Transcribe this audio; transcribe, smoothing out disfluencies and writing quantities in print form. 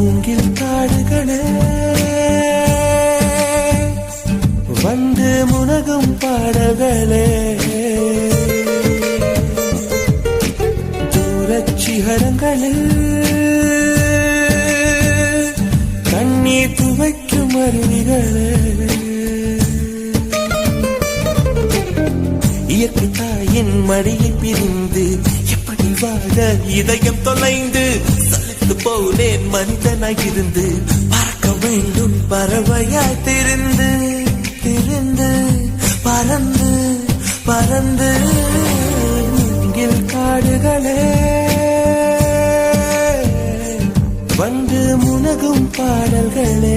மூங்கில் காடுகளே வந்து முனகும் பாடல்களே தூரச் சிகரங்களில் கண்ணீர் துவைக்கும் அருவிகளே இயற்கை தாயின் மடியை பிரிந்து எப்படி வாழ இதயம் தொலைந்து சலித்து போனேன் மனிதனாயிருந்து பறக்க வேண்டும் பறவையாய் திரிந்து திரிந்து பறந்து பறந்து மூங்கில் காடுகளே வந்து முனகும் பாடல்களே